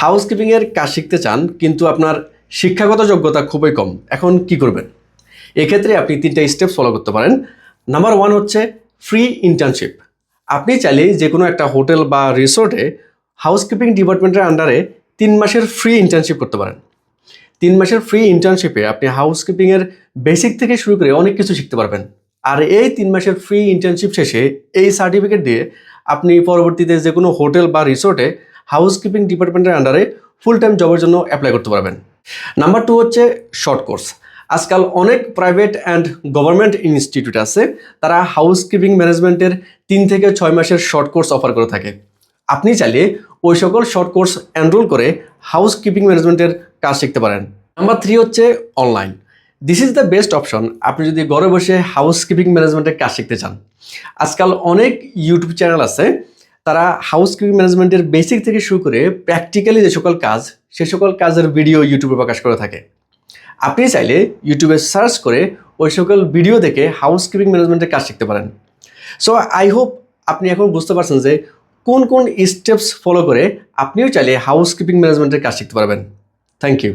হাউসকিপিংয়ের কাজ শিখতে চান কিন্তু আপনার শিক্ষাগত যোগ্যতা খুবই কম, এখন কি করবেন? এক্ষেত্রে আপনি 3টা স্টেপস ফলো করতে পারেন। নাম্বার 1 হচ্ছে ফ্রি ইন্টার্নশিপ। আপনি চাইলে যে কোনো একটা হোটেল বা রিসোর্টে হাউসকিপিং ডিপার্টমেন্টের আন্ডারে 3 মাসের ফ্রি ইন্টার্নশিপ করতে পারেন। 3 মাসের ফ্রি ইন্টার্নশিপে আপনি হাউসকিপিংয়ের বেসিক থেকে শুরু করে অনেক কিছু শিখতে পারবেন। আর এই 3 মাসের ফ্রি ইন্টার্নশিপ শেষে এই সার্টিফিকেট দিয়ে আপনি পরবর্তীতে যে কোনো হোটেল বা রিসোর্টে হাউসকিপিং ডিপার্টমেন্টের আন্ডারে ফুল টাইম জবের জন্য অ্যাপ্লাই করতে পারবেন। নাম্বার 2 হচ্ছে শর্ট কোর্স। আজকাল অনেক প্রাইভেট অ্যান্ড গভর্নমেন্ট ইনস্টিটিউট আছে, তারা হাউসকিপিং ম্যানেজমেন্টের 3 থেকে 6 মাসের শর্ট কোর্স অফার করে থাকে। আপনি চাইলে ওই সকল শর্ট কোর্স এনরোল করে হাউসকিপিং ম্যানেজমেন্টের কাজ শিখতে পারেন। নাম্বার 3 হচ্ছে online. This is the best option আপনি যদি ঘরে বসে হাউসকিপিং ম্যানেজমেন্টের কাজ শিখতে চান। আজকাল অনেক ইউটিউব চ্যানেল আছে, তারা হাউসকিপিং ম্যানেজমেন্টের বেসিক থেকে শুরু করে প্র্যাকটিক্যালি যে সকল কাজ সে সকল কাজের ভিডিও ইউটিউবে প্রকাশ করে থাকে। আপনি চাইলে ইউটিউবে সার্চ করে ওই সকল ভিডিও দেখে হাউসকিপিং ম্যানেজমেন্টের কাজ শিখতে পারেন। সো আই হোপ আপনি এখন বুঝতে পারছেন যে কোন কোন স্টেপস ফলো করে আপনিও চাইলে হাউসকিপিং ম্যানেজমেন্টের কাজ শিখতে পারবেন। Thank you.